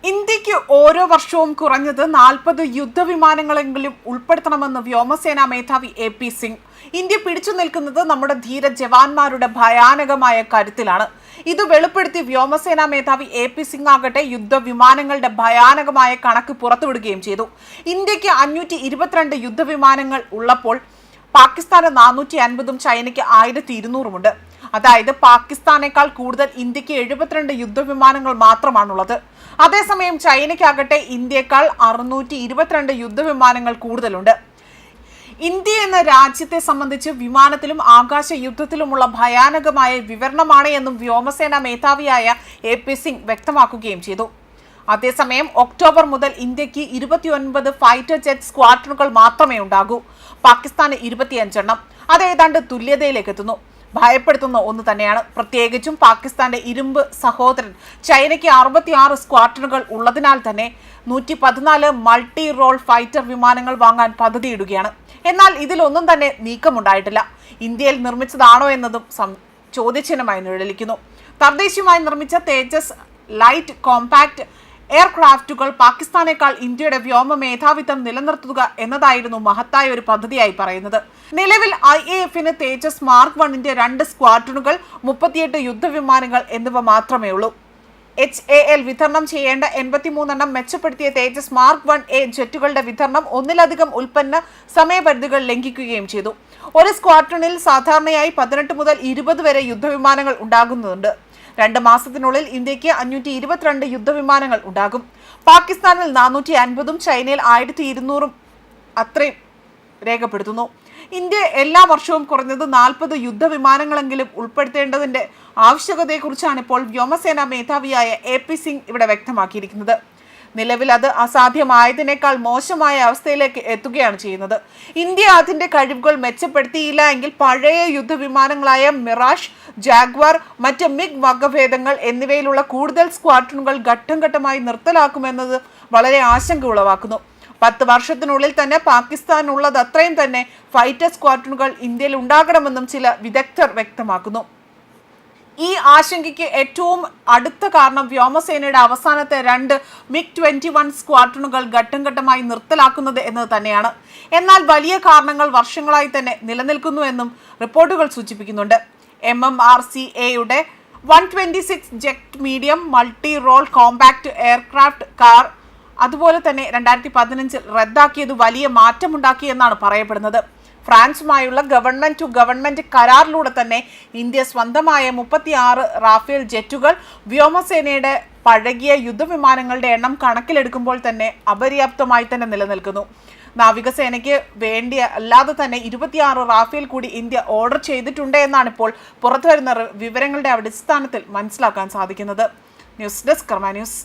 ഇന്ത്യക്ക് ഓരോ വർഷവും കുറഞ്ഞത് 40 യുദ്ധവിമാനങ്ങളെങ്കിലും ഉൾപ്പെടുത്തണമെന്ന് വ്യോമസേനാ മേധാവി എ.പി. സിംഗ്. ഇന്ത്യ പിടിച്ചു നിൽക്കുന്നത് നമ്മുടെ ധീര ജവാന്മാരുടെ ഭയാനകമായ കരുത്തിലാണ്. ഇത് വെളിപ്പെടുത്തി വ്യോമസേനാ മേധാവി എ.പി. സിംഗ് ആകട്ടെ യുദ്ധവിമാനങ്ങളുടെ ഭയാനകമായ കണക്ക് പുറത്തുവിടുകയും ചെയ്തു. ഇന്ത്യക്ക് 522 യുദ്ധവിമാനങ്ങൾ ഉള്ളപ്പോൾ പാകിസ്ഥാന് 450ഉം ചൈനയ്ക്ക് 1200ഉമുണ്ട്. അതായത് പാകിസ്ഥാനേക്കാൾ കൂടുതൽ ഇന്ത്യക്ക് 72 യുദ്ധവിമാനങ്ങൾ മാത്രമാണുള്ളത്. അതേസമയം ചൈനയ്ക്കാകട്ടെ ഇന്ത്യയേക്കാൾ 622 യുദ്ധവിമാനങ്ങൾ കൂടുതലുണ്ട്. ഇന്ത്യ എന്ന രാജ്യത്തെ സംബന്ധിച്ച് വിമാനത്തിലും ആകാശ യുദ്ധത്തിലുമുള്ള ഭയാനകമായ വിവരണമാണ് എന്നും വ്യോമസേനാ മേധാവിയായ എ.പി. സിംഗ് വ്യക്തമാക്കുകയും ചെയ്തു. അതേസമയം ഒക്ടോബർ മുതൽ ഇന്ത്യക്ക് 29 ഫൈറ്റർ ജെറ്റ് സ്ക്വാഡ്രണുകൾ മാത്രമേ ഉണ്ടാകൂ. പാകിസ്ഥാന് 25 എണ്ണം. അത് ഏതാണ്ട് തുല്യതയിലേക്ക് എത്തുന്നു. ഭയപ്പെടുത്തുന്ന ഒന്ന് തന്നെയാണ്. പ്രത്യേകിച്ചും പാകിസ്ഥാന്റെ ഇരുമ്പ് സഹോദരൻ ചൈനയ്ക്ക് 66 സ്ക്വാഡ്രണുകൾ ഉള്ളതിനാൽ തന്നെ 114 മൾട്ടി റോൾ ഫൈറ്റർ വിമാനങ്ങൾ വാങ്ങാൻ പദ്ധതിയിടുകയാണ്. എന്നാൽ ഇതിലൊന്നും തന്നെ നീക്കമുണ്ടായിട്ടില്ല. ഇന്ത്യയിൽ നിർമ്മിച്ചതാണോ എന്നതും ചോദ്യചിഹ്നമായി നിഴലിക്കുന്നു. തദ്ദേശീയമായി നിർമ്മിച്ച തേജസ് ലൈറ്റ് കോമ്പാക്ട് എയർക്രാഫ്റ്റുകൾ പാകിസ്ഥാനേക്കാൾ ഇന്ത്യയുടെ വ്യോമ മേധാവിത്വം നിലനിർത്തുക എന്നതായിരുന്നു മഹത്തായ ഒരു പദ്ധതിയായി പറയുന്നത്. നിലവിൽ IAFന് തേജസ് മാർക്ക് 1ന്റെ 2 സ്ക്വാഡ്രണുകൾ, 38 യുദ്ധവിമാനങ്ങൾ എന്നിവ മാത്രമേ ഉള്ളൂ. HAL വിതരണം ചെയ്യേണ്ട 83 എണ്ണം മെച്ചപ്പെടുത്തിയ തേജസ് മാർക്ക് 1A ജെറ്റുകളുടെ വിതരണം ഒന്നിലധികം ഉൽപ്പന്ന സമയപരിധികൾ ലംഘിക്കുകയും ചെയ്തു. ഒരു സ്ക്വാഡ്രണിൽ സാധാരണയായി 18 മുതൽ 20 വരെ യുദ്ധവിമാനങ്ങൾ ഉണ്ടാകുന്നുണ്ട്. 2 മാസത്തിനുള്ളിൽ ഇന്ത്യക്ക് 522 യുദ്ധവിമാനങ്ങൾ ഉണ്ടാകും. പാകിസ്ഥാനിൽ 450ഉം ചൈനയിൽ 1200ഉം അത്രയും രേഖപ്പെടുത്തുന്നു. ഇന്ത്യ എല്ലാ വർഷവും കുറഞ്ഞത് 40 യുദ്ധവിമാനങ്ങളെങ്കിലും ഉൾപ്പെടുത്തേണ്ടതിന്റെ ആവശ്യകതയെക്കുറിച്ചാണ് ഇപ്പോൾ വ്യോമസേനാ മേധാവിയായ എ.പി. സിംഗ് ഇവിടെ വ്യക്തമാക്കിയിരിക്കുന്നത്. നിലവിൽ അത് അസാധ്യമായതിനേക്കാൾ മോശമായ അവസ്ഥയിലേക്ക് എത്തുകയാണ് ചെയ്യുന്നത്. ഇന്ത്യ അതിന്റെ കഴിവുകൾ മെച്ചപ്പെടുത്തിയില്ല എങ്കിൽ പഴയ യുദ്ധവിമാനങ്ങളായ മിറാഷ്, ജാഗ്വാർ, മറ്റ് മിഗ് വകഭേദങ്ങൾ എന്നിവയിലുള്ള കൂടുതൽ സ്ക്വാഡ്രണുകൾ ഘട്ടം ഘട്ടമായി നിർത്തലാക്കുമെന്നത് വളരെ ആശങ്ക ഉളവാക്കുന്നു. 10 വർഷത്തിനുള്ളിൽ തന്നെ പാകിസ്ഥാനുള്ളത് അത്രയും തന്നെ ഫൈറ്റർ സ്ക്വാഡ്രണുകൾ ഇന്ത്യയിൽ ഉണ്ടാകണമെന്നും ചില വിദഗ്ധർ വ്യക്തമാക്കുന്നു. ഈ ആശങ്കയ്ക്ക് ഏറ്റവും അടുത്ത കാരണം വ്യോമസേനയുടെ അവസാനത്തെ 2 MiG-21 സ്ക്വാഡ്രണുകൾ ഘട്ടം ഘട്ടമായി നിർത്തലാക്കുന്നത് എന്നത് തന്നെയാണ്. എന്നാൽ വലിയ കാരണങ്ങൾ വർഷങ്ങളായി തന്നെ നിലനിൽക്കുന്നുവെന്നും റിപ്പോർട്ടുകൾ സൂചിപ്പിക്കുന്നുണ്ട്. MMRCAയുടെ 126 jet medium multi role compact aircraft കാർ അതുപോലെ തന്നെ 2015 റദ്ദാക്കിയത് വലിയ മാറ്റമുണ്ടാക്കിയെന്നാണ് പറയപ്പെടുന്നത്. ഫ്രാൻസുമായുള്ള ഗവൺമെന്റ് ടു ഗവൺമെന്റ് കരാറിലൂടെ തന്നെ ഇന്ത്യ സ്വന്തമായ 36 റാഫേൽ ജെറ്റുകൾ വ്യോമസേനയുടെ പഴകിയ യുദ്ധവിമാനങ്ങളുടെ എണ്ണം കണക്കിലെടുക്കുമ്പോൾ തന്നെ അപര്യാപ്തമായി തന്നെ നിലനിൽക്കുന്നു. നാവികസേനയ്ക്ക് വേണ്ടി അല്ലാതെ തന്നെ 26 റാഫേൽ കൂടി ഇന്ത്യ ഓർഡർ ചെയ്തിട്ടുണ്ട് എന്നാണ് ഇപ്പോൾ പുറത്തുവരുന്ന വിവരങ്ങളുടെ അടിസ്ഥാനത്തിൽ മനസ്സിലാക്കാൻ സാധിക്കുന്നത്. ന്യൂസ് ഡെസ്ക് കർമ്മ ന്യൂസ്.